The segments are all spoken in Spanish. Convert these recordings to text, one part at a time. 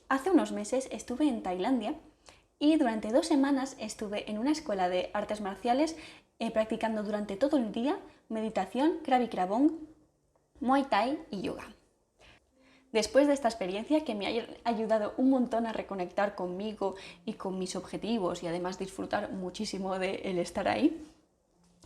Hace unos meses estuve en Tailandia y durante 2 semanas estuve en una escuela de artes marciales practicando durante todo el día meditación, Krabi Krabong, Muay Thai y yoga. Después de esta experiencia, que me ha ayudado un montón a reconectar conmigo y con mis objetivos y además disfrutar muchísimo de el estar ahí,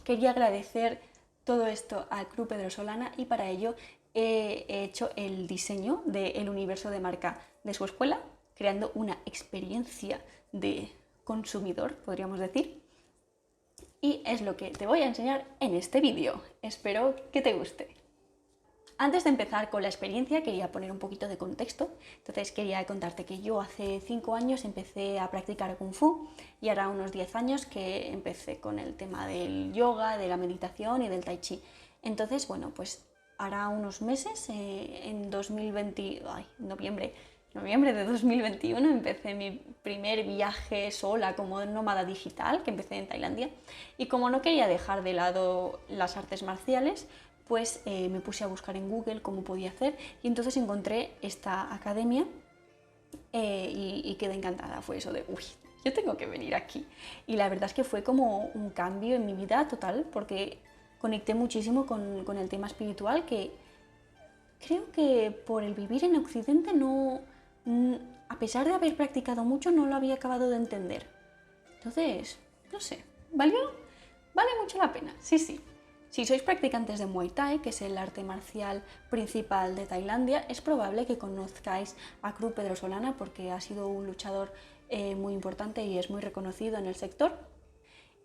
quería agradecer todo esto al Club Pedro Solana y para ello he hecho el diseño del universo de marca de su escuela, creando una experiencia de consumidor, podríamos decir. Y es lo que te voy a enseñar en este vídeo. Espero que te guste. Antes de empezar con la experiencia quería poner un poquito de contexto, entonces quería contarte que yo hace 5 años empecé a practicar Kung Fu y ahora unos 10 años que empecé con el tema del yoga, de la meditación y del Tai Chi. Entonces, bueno, pues hará unos meses, en noviembre de 2021 empecé mi primer viaje sola como nómada digital, que empecé en Tailandia, y como no quería dejar de lado las artes marciales, pues me puse a buscar en Google cómo podía hacer y entonces encontré esta academia y quedé encantada. Fue eso de, uy, yo tengo que venir aquí. Y la verdad es que fue como un cambio en mi vida total porque conecté muchísimo con el tema espiritual que creo que por el vivir en Occidente no, a pesar de haber practicado mucho, no lo había acabado de entender. Entonces, no sé, vale mucho la pena, sí, sí. Si sois practicantes de Muay Thai, que es el arte marcial principal de Tailandia, es probable que conozcáis a Kru Pedro Solana porque ha sido un luchador muy importante y es muy reconocido en el sector.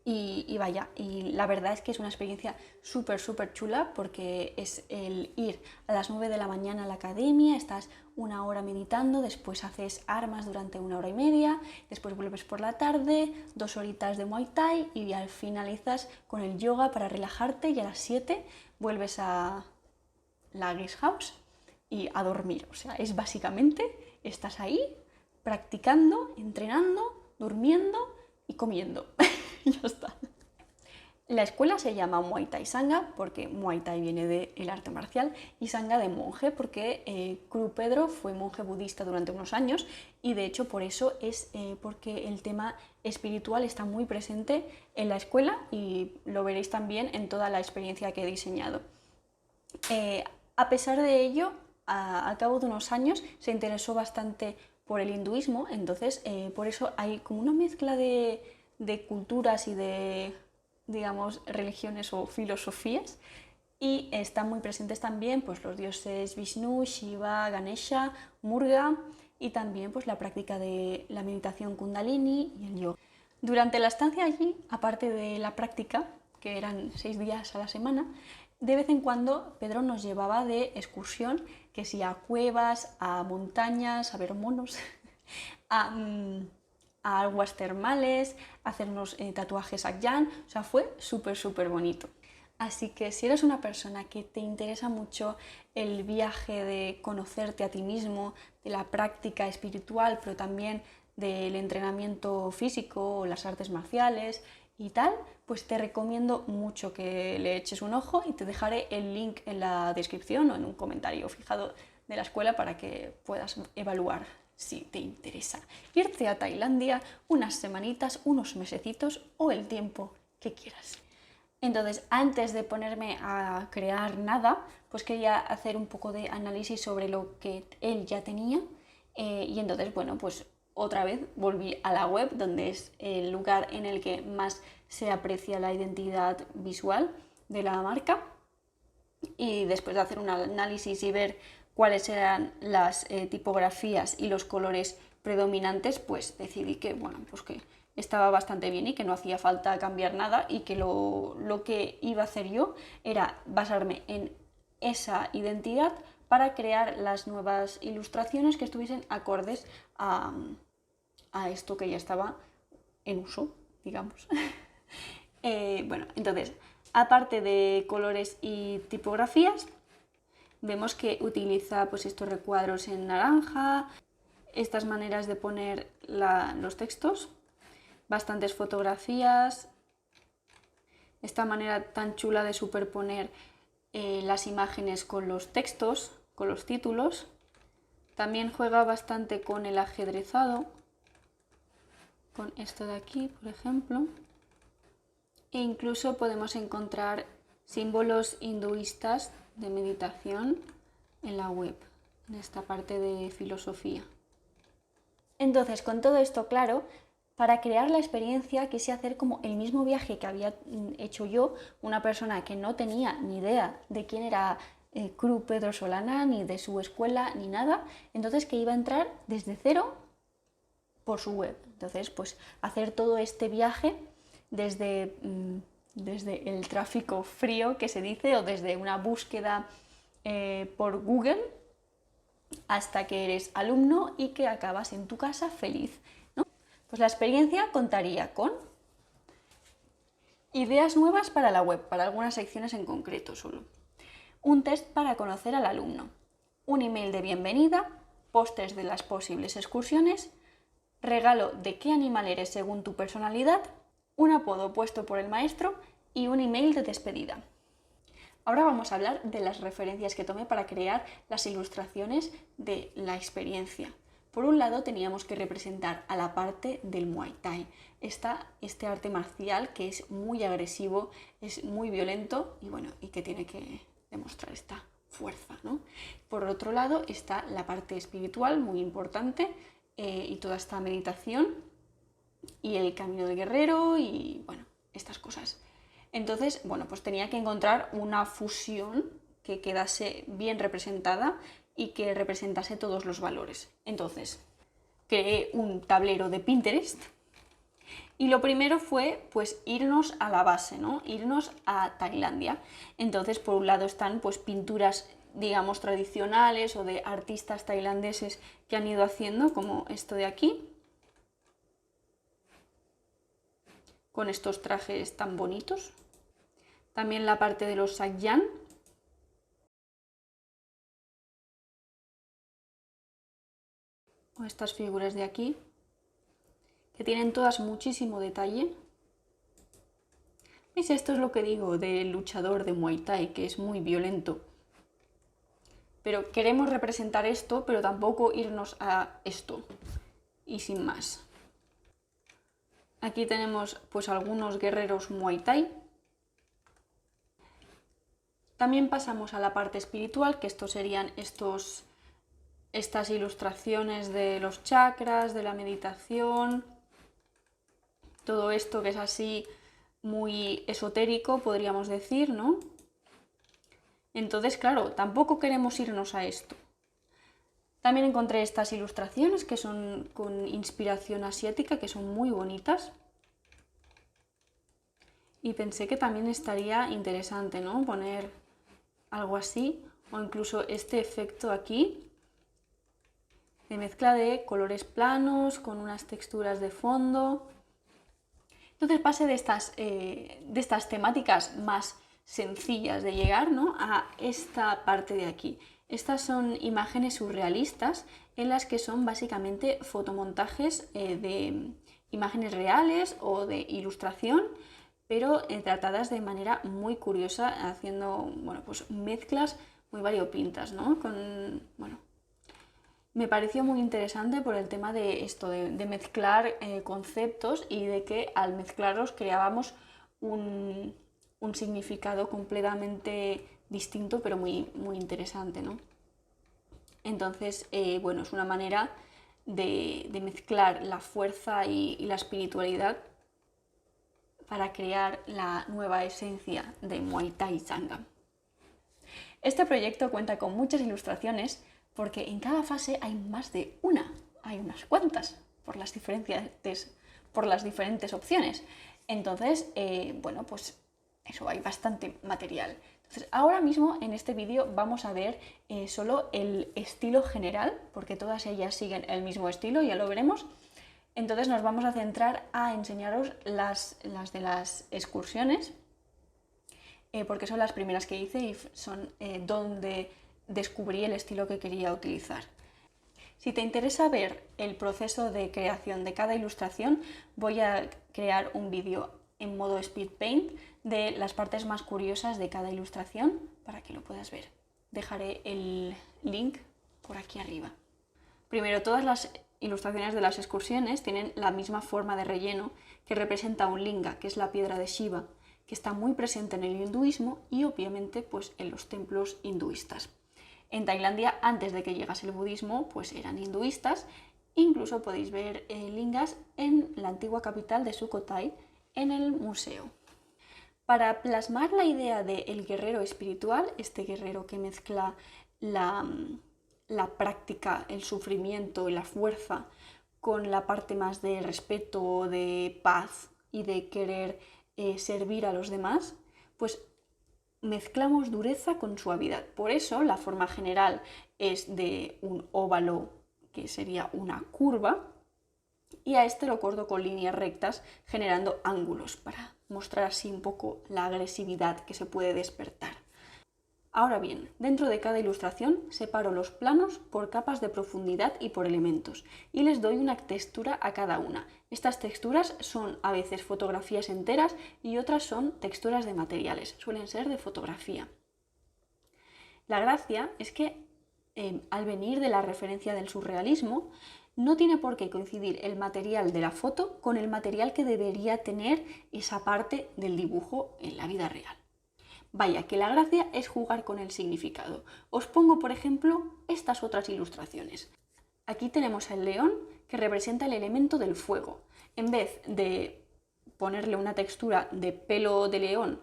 Y vaya, y la verdad es que es una experiencia súper chula porque es el ir a las 9 de la mañana a la academia, estás 1 hora meditando, después haces armas durante 1 hora y media, después vuelves por la tarde, 2 horitas de Muay Thai y al finalizas con el yoga para relajarte y a las 7 vuelves a la guest house y a dormir. O sea, es básicamente, estás ahí practicando, entrenando, durmiendo y comiendo. Ya está. La escuela se llama Muay Thai Sangha porque Muay Thai viene del arte marcial y Sangha de monje porque Kru Pedro fue monje budista durante unos años y de hecho por eso es porque el tema espiritual está muy presente en la escuela y lo veréis también en toda la experiencia que he diseñado. A pesar de ello, al cabo de unos años se interesó bastante por el hinduismo, entonces por eso hay como una mezcla de culturas y de, digamos, religiones o filosofías y están muy presentes también pues, los dioses Vishnu, Shiva, Ganesha, Murga y también pues, la práctica de la meditación Kundalini y el yoga. Durante la estancia allí, aparte de la práctica, que eran 6 días a la semana, de vez en cuando Pedro nos llevaba de excursión, que sí, a cuevas, a montañas, a ver monos, a aguas termales, a hacernos tatuajes a Yan, o sea, fue súper bonito. Así que si eres una persona que te interesa mucho el viaje de conocerte a ti mismo, de la práctica espiritual, pero también del entrenamiento físico o las artes marciales y tal, pues te recomiendo mucho que le eches un ojo y te dejaré el link en la descripción o en un comentario fijado de la escuela para que puedas evaluar si te interesa irte a Tailandia unas semanitas, unos mesecitos o el tiempo que quieras. Entonces, antes de ponerme a crear nada, pues quería hacer un poco de análisis sobre lo que él ya tenía y entonces, bueno, pues otra vez volví a la web, donde es el lugar en el que más se aprecia la identidad visual de la marca y después de hacer un análisis y ver cuáles eran las tipografías y los colores predominantes, pues decidí que, bueno, pues que estaba bastante bien y que no hacía falta cambiar nada y que lo que iba a hacer yo era basarme en esa identidad para crear las nuevas ilustraciones que estuviesen acordes a esto que ya estaba en uso, digamos. Bueno, entonces, aparte de colores y tipografías, vemos que utiliza pues, estos recuadros en naranja, estas maneras de poner los textos, bastantes fotografías, esta manera tan chula de superponer las imágenes con los textos, con los títulos. También juega bastante con el ajedrezado, con esto de aquí, por ejemplo. E incluso podemos encontrar símbolos hinduistas de meditación en la web, en esta parte de filosofía. Entonces, con todo esto claro, para crear la experiencia quise hacer como el mismo viaje que había hecho yo, una persona que no tenía ni idea de quién era Cruz Pedro Solana, ni de su escuela, ni nada, entonces que iba a entrar desde cero por su web. Entonces, pues hacer todo este viaje desde el tráfico frío que se dice, o desde una búsqueda por Google, hasta que eres alumno y que acabas en tu casa feliz, ¿no? Pues la experiencia contaría con ideas nuevas para la web, para algunas secciones en concreto solo, un test para conocer al alumno, un email de bienvenida, pósters de las posibles excursiones, regalo de qué animal eres según tu personalidad, un apodo puesto por el maestro y un email de despedida. Ahora vamos a hablar de las referencias que tomé para crear las ilustraciones de la experiencia. Por un lado teníamos que representar a la parte del Muay Thai. Está este arte marcial que es muy agresivo, es muy violento y bueno, y que tiene que demostrar esta fuerza, ¿no? Por otro lado está la parte espiritual, muy importante, y toda esta meditación y el camino del guerrero y bueno, estas cosas. Entonces, bueno, pues tenía que encontrar una fusión que quedase bien representada y que representase todos los valores. Entonces, creé un tablero de Pinterest y lo primero fue pues irnos a la base, ¿no? Irnos a Tailandia. Entonces, por un lado están pues pinturas, digamos, tradicionales o de artistas tailandeses que han ido haciendo, como esto de aquí, con estos trajes tan bonitos. También la parte de los Sakyan. O estas figuras de aquí, que tienen todas muchísimo detalle. ¿Veis? Esto es lo que digo del luchador de Muay Thai, que es muy violento. Pero queremos representar esto, pero tampoco irnos a esto. Y sin más. Aquí tenemos pues algunos guerreros Muay Thai. También pasamos a la parte espiritual, que estos serían estas ilustraciones de los chakras, de la meditación, todo esto que es así muy esotérico, podríamos decir, ¿no? Entonces, claro, tampoco queremos irnos a esto. También encontré estas ilustraciones que son con inspiración asiática, que son muy bonitas. Y pensé que también estaría interesante, ¿no? Poner algo así, o incluso este efecto aquí, de mezcla de colores planos con unas texturas de fondo. Entonces pasé de estas temáticas más sencillas de llegar, ¿no?, a esta parte de aquí. Estas son imágenes surrealistas en las que son básicamente fotomontajes de imágenes reales o de ilustración, pero tratadas de manera muy curiosa, haciendo, bueno, pues mezclas muy variopintas, ¿no? Me pareció muy interesante por el tema de esto, de mezclar conceptos y de que al mezclarlos creábamos un significado completamente distinto, pero muy, muy interesante, ¿no? Entonces, bueno, es una manera de mezclar la fuerza y la espiritualidad para crear la nueva esencia de Muay Thai Sangam. Este proyecto cuenta con muchas ilustraciones porque en cada fase hay más de una, hay unas cuantas por las diferentes opciones. Entonces, bueno, pues eso, hay bastante material. Entonces, ahora mismo en este vídeo vamos a ver solo el estilo general, porque todas ellas siguen el mismo estilo, ya lo veremos. Entonces nos vamos a centrar a enseñaros las de las excursiones, porque son las primeras que hice y son donde descubrí el estilo que quería utilizar. Si te interesa ver el proceso de creación de cada ilustración, voy a crear un vídeo en modo Speed Paint de las partes más curiosas de cada ilustración para que lo puedas ver. Dejaré el link por aquí arriba. Primero, todas las ilustraciones de las excursiones tienen la misma forma de relleno que representa un linga, que es la piedra de Shiva, que está muy presente en el hinduismo y obviamente pues, en los templos hinduistas. En Tailandia, antes de que llegase el budismo, pues eran hinduistas. Incluso podéis ver lingas en la antigua capital de Sukhothai, en el museo. Para plasmar la idea del guerrero espiritual, este guerrero que mezcla la práctica, el sufrimiento y la fuerza con la parte más de respeto, de paz y de querer servir a los demás, pues mezclamos dureza con suavidad. Por eso la forma general es de un óvalo, que sería una curva, y a este lo corto con líneas rectas, generando ángulos para mostrar así un poco la agresividad que se puede despertar. Ahora bien, dentro de cada ilustración separo los planos por capas de profundidad y por elementos, y les doy una textura a cada una. Estas texturas son a veces fotografías enteras y otras son texturas de materiales, suelen ser de fotografía. La gracia es que al venir de la referencia del surrealismo, no tiene por qué coincidir el material de la foto con el material que debería tener esa parte del dibujo en la vida real. Vaya, que la gracia es jugar con el significado. Os pongo, por ejemplo, estas otras ilustraciones. Aquí tenemos el león, que representa el elemento del fuego. En vez de ponerle una textura de pelo de león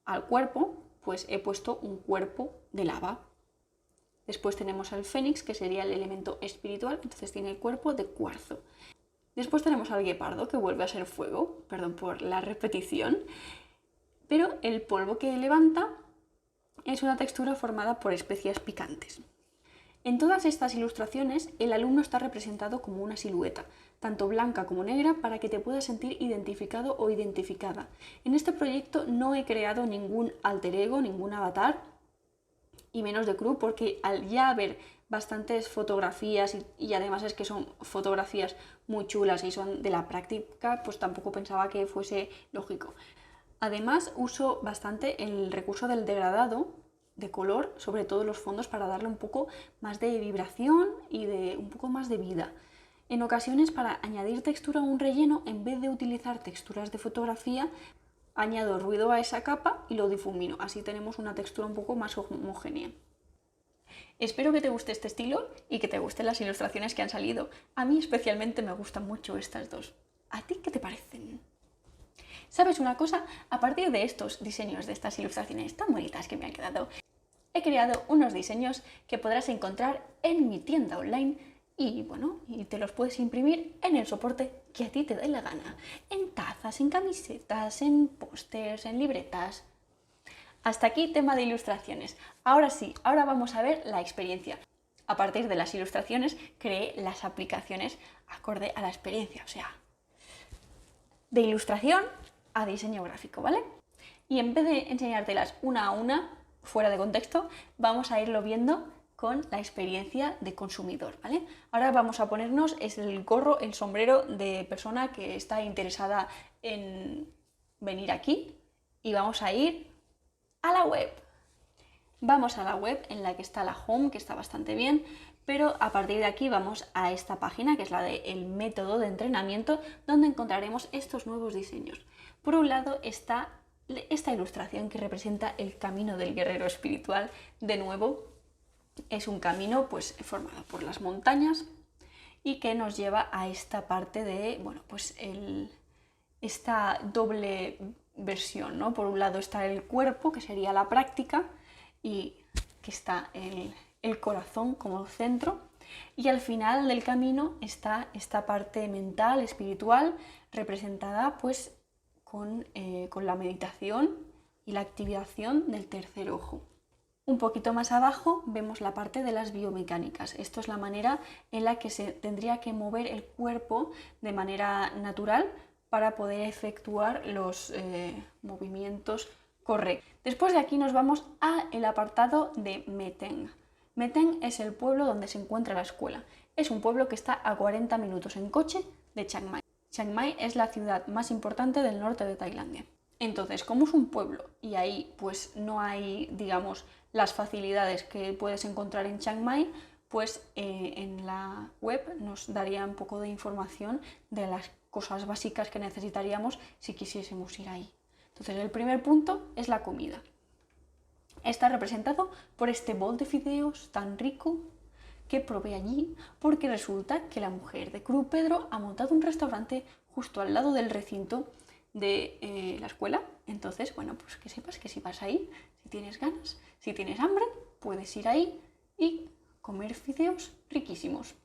al cuerpo, pues he puesto un cuerpo de lava. Después tenemos al fénix, que sería el elemento espiritual, entonces tiene el cuerpo de cuarzo. Después tenemos al guepardo, que vuelve a ser fuego, perdón por la repetición, pero el polvo que levanta es una textura formada por especias picantes. En todas estas ilustraciones, el alumno está representado como una silueta, tanto blanca como negra, para que te puedas sentir identificado o identificada. En este proyecto no he creado ningún alter ego, ningún avatar, y menos de crew, porque al ya haber bastantes fotografías y además es que son fotografías muy chulas y son de la práctica, pues tampoco pensaba que fuese lógico. Además uso bastante el recurso del degradado de color, sobre todo los fondos, para darle un poco más de vibración y de un poco más de vida. En ocasiones, para añadir textura a un relleno, en vez de utilizar texturas de fotografía, añado ruido a esa capa y lo difumino. Así tenemos una textura un poco más homogénea. Espero que te guste este estilo y que te gusten las ilustraciones que han salido. A mí especialmente me gustan mucho estas dos. ¿A ti qué te parecen? ¿Sabes una cosa? A partir de estos diseños, de estas ilustraciones tan bonitas que me han quedado, he creado unos diseños que podrás encontrar en mi tienda online y te los puedes imprimir en el soporte que a ti te dé la gana. En tazas, en camisetas, en pósters, en libretas. Hasta aquí tema de ilustraciones. Ahora sí, ahora vamos a ver la experiencia. A partir de las ilustraciones creé las aplicaciones acorde a la experiencia, o sea, de ilustración a diseño gráfico, ¿vale? Y en vez de enseñártelas una a una, fuera de contexto, vamos a irlo viendo con la experiencia de consumidor, ¿vale? Ahora vamos a ponernos el gorro, el sombrero de persona que está interesada en venir aquí y vamos a ir a la web. Vamos a la web en la que está la home, que está bastante bien, pero a partir de aquí vamos a esta página, que es la del método de entrenamiento, donde encontraremos estos nuevos diseños. Por un lado está esta ilustración que representa el camino del guerrero espiritual. De nuevo, es un camino pues formado por las montañas y que nos lleva a esta parte de, esta doble versión, ¿no? Por un lado está el cuerpo, que sería la práctica, y que está el corazón como centro, y al final del camino está esta parte mental, espiritual, representada pues con la meditación y la activación del tercer ojo. Un poquito más abajo vemos la parte de las biomecánicas. Esto es la manera en la que se tendría que mover el cuerpo de manera natural para poder efectuar los movimientos correctos. Después de aquí nos vamos al apartado de Meteng. Meteng es el pueblo donde se encuentra la escuela. Es un pueblo que está a 40 minutos en coche de Chiang Mai. Chiang Mai es la ciudad más importante del norte de Tailandia. Entonces, como es un pueblo y ahí pues no hay, digamos, las facilidades que puedes encontrar en Chiang Mai, pues en la web nos daría un poco de información de las cosas básicas que necesitaríamos si quisiésemos ir ahí. Entonces el primer punto es la comida. Está representado por este bol de fideos tan rico que probé allí, porque resulta que la mujer de Cru Pedro ha montado un restaurante justo al lado del recinto de la escuela. Entonces, bueno, pues que sepas que si vas ahí, si tienes ganas, si tienes hambre, puedes ir ahí y comer fideos riquísimos.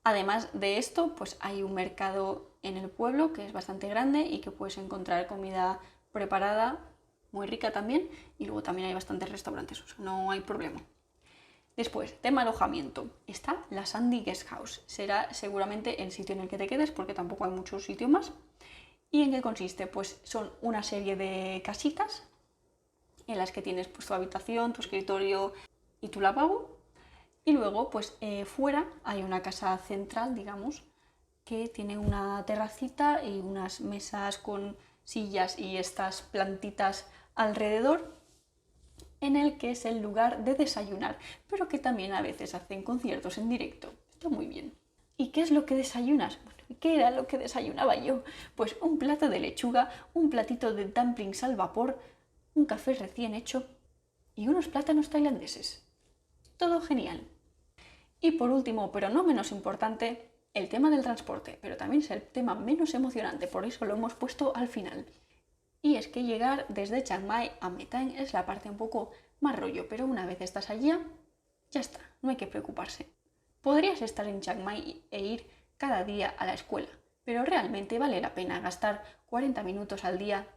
Además de esto, pues hay un mercado en el pueblo que es bastante grande y que puedes encontrar comida preparada muy rica también, y luego también hay bastantes restaurantes, o sea, no hay problema. Después, tema alojamiento. Está la Sandy Guest House. Será seguramente el sitio en el que te quedes porque tampoco hay mucho sitio más. ¿Y en qué consiste? Pues son una serie de casitas en las que tienes pues, tu habitación, tu escritorio y tu lavabo. Y luego, pues fuera hay una casa central, digamos, que tiene una terracita y unas mesas con sillas y estas plantitas alrededor, en el que es el lugar de desayunar, pero que también a veces hacen conciertos en directo. Está muy bien. ¿Y qué es lo que desayunas? Bueno, ¿qué era lo que desayunaba yo? Pues un plato de lechuga, un platito de dumplings al vapor, un café recién hecho y unos plátanos tailandeses. Todo genial. Y por último, pero no menos importante, el tema del transporte, pero también es el tema menos emocionante, por eso lo hemos puesto al final. Y es que llegar desde Chiang Mai a Mae Than es la parte un poco más rollo, pero una vez estás allí, ya está, no hay que preocuparse. Podrías estar en Chiang Mai e ir cada día a la escuela, pero realmente vale la pena gastar 40 minutos al día,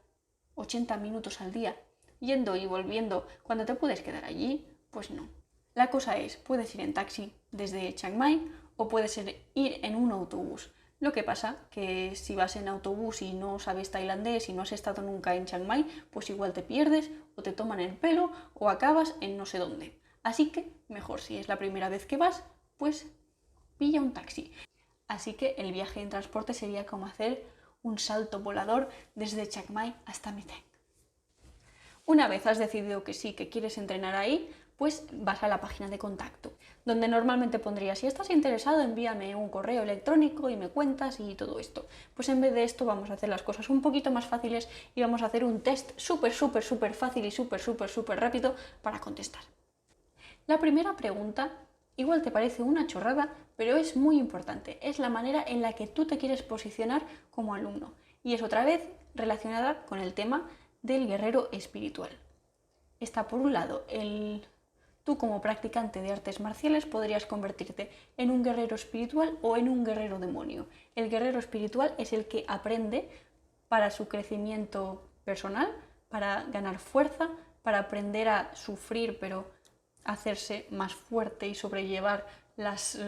80 minutos al día, yendo y volviendo cuando te puedes quedar allí. Pues no. La cosa es, puedes ir en taxi desde Chiang Mai o puedes ir en un autobús. Lo que pasa que si vas en autobús y no sabes tailandés y no has estado nunca en Chiang Mai, pues igual te pierdes o te toman el pelo o acabas en no sé dónde. Así que mejor si es la primera vez que vas, pues pilla un taxi. Así que el viaje en transporte sería como hacer un salto volador desde Chiang Mai hasta Mae Than. Una vez has decidido que sí, que quieres entrenar ahí, pues vas a la página de contacto, donde normalmente pondrías, si estás interesado, envíame un correo electrónico y me cuentas y todo esto. Pues en vez de esto vamos a hacer las cosas un poquito más fáciles y vamos a hacer un test súper fácil y súper rápido para contestar. La primera pregunta igual te parece una chorrada, pero es muy importante. Es la manera en la que tú te quieres posicionar como alumno. Y es otra vez relacionada con el tema del guerrero espiritual. Está por un lado tú como practicante de artes marciales podrías convertirte en un guerrero espiritual o en un guerrero demonio. El guerrero espiritual es el que aprende para su crecimiento personal, para ganar fuerza, para aprender a sufrir, pero hacerse más fuerte y sobrellevar las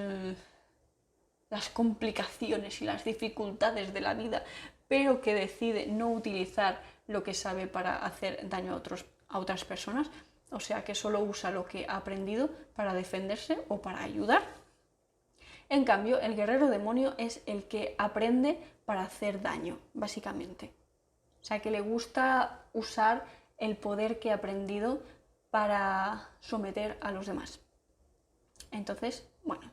complicaciones y las dificultades de la vida, pero que decide no utilizar lo que sabe para hacer daño a otras personas. O sea, que solo usa lo que ha aprendido para defenderse o para ayudar. En cambio, el guerrero demonio es el que aprende para hacer daño, básicamente. O sea, que le gusta usar el poder que ha aprendido para someter a los demás. Entonces, bueno,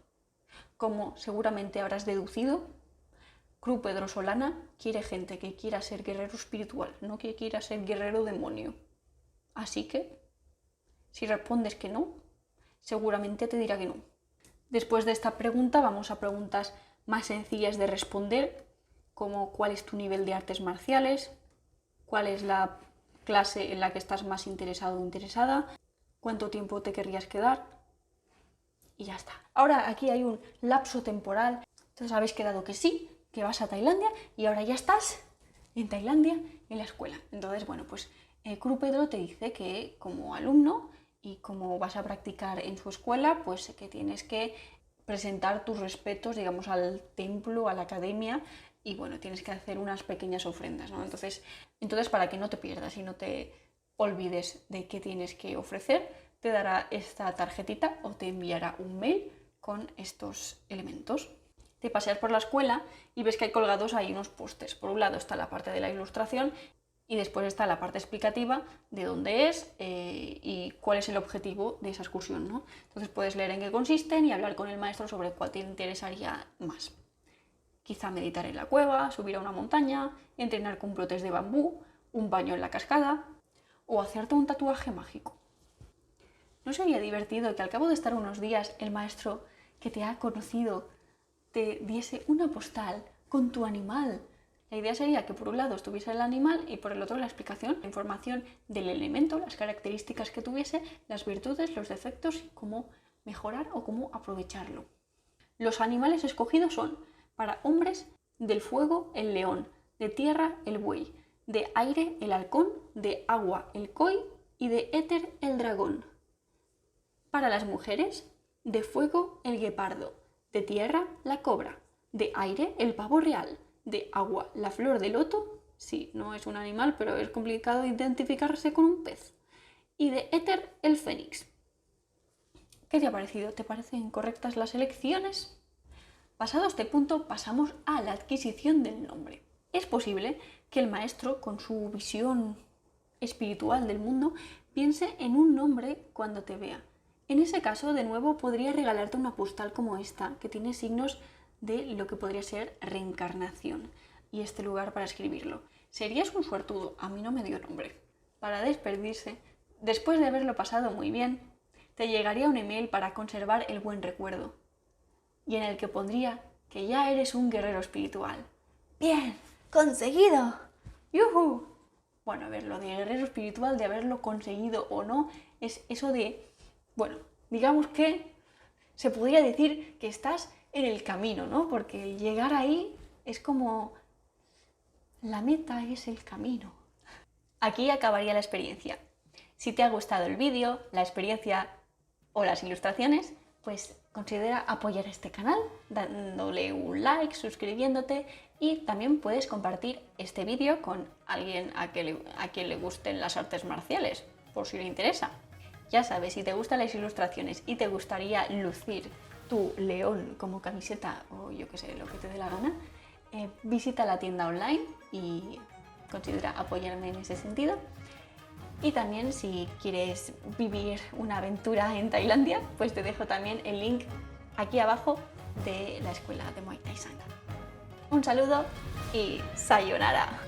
como seguramente habrás deducido, Cru Pedro Solana quiere gente que quiera ser guerrero espiritual, no que quiera ser guerrero demonio. Así que si respondes que no, seguramente te dirá que no. Después de esta pregunta vamos a preguntas más sencillas de responder, como cuál es tu nivel de artes marciales, cuál es la clase en la que estás más interesado o interesada, cuánto tiempo te querrías quedar y ya está. Ahora aquí hay un lapso temporal, entonces habéis quedado que sí, que vas a Tailandia y ahora ya estás en Tailandia en la escuela. Entonces, bueno, pues Cru Pedro te dice que como alumno y como vas a practicar en su escuela, pues que tienes que presentar tus respetos, digamos, al templo, a la academia, y bueno, tienes que hacer unas pequeñas ofrendas, ¿no? Entonces, para que no te pierdas y no te olvides de qué tienes que ofrecer, te dará esta tarjetita o te enviará un mail con estos elementos. Te paseas por la escuela y ves que hay colgados ahí unos pósters. Por un lado está la parte de la ilustración Y después está la parte explicativa de dónde es y cuál es el objetivo de esa excursión, ¿no? Entonces puedes leer en qué consisten y hablar con el maestro sobre cuál te interesaría más. Quizá meditar en la cueva, subir a una montaña, entrenar con brotes de bambú, un baño en la cascada o hacerte un tatuaje mágico. ¿No sería divertido que al cabo de estar unos días el maestro que te ha conocido te diese una postal con tu animal? La idea sería que por un lado estuviese el animal y por el otro la explicación, la información del elemento, las características que tuviese, las virtudes, los defectos y cómo mejorar o cómo aprovecharlo. Los animales escogidos son, para hombres, del fuego el león, de tierra el buey, de aire el halcón, de agua el koi y de éter el dragón. Para las mujeres, de fuego el guepardo, de tierra la cobra, de aire el pavo real, de agua la flor de loto, sí, no es un animal, pero es complicado identificarse con un pez, y de éter el fénix. ¿Qué te ha parecido? ¿Te parecen correctas las elecciones? Pasado este punto pasamos a la adquisición del nombre. Es posible que el maestro, con su visión espiritual del mundo, piense en un nombre cuando te vea. En ese caso, de nuevo, podría regalarte una postal como esta, que tiene signos de lo que podría ser reencarnación y este lugar para escribirlo. Serías un suertudo, a mí no me dio nombre. Para despedirse, después de haberlo pasado muy bien, te llegaría un email para conservar el buen recuerdo y en el que pondría que ya eres un guerrero espiritual. ¡Bien! ¡Conseguido! ¡Yuhu! Bueno, a ver, lo de guerrero espiritual, de haberlo conseguido o no, es eso de, bueno, digamos que se podría decir que estás en el camino, ¿no? Porque llegar ahí es como la meta es el camino. Aquí acabaría la experiencia. Si te ha gustado el vídeo, la experiencia o las ilustraciones, pues considera apoyar este canal dándole un like, suscribiéndote y también puedes compartir este vídeo con alguien a quien le gusten las artes marciales, por si le interesa. Ya sabes, si te gustan las ilustraciones y te gustaría lucir tu león como camiseta o yo que sé, lo que te dé la gana, visita la tienda online y considera apoyarme en ese sentido. Y también si quieres vivir una aventura en Tailandia, pues te dejo también el link aquí abajo de la escuela de Muay Thai Sangha. Un saludo y sayonara.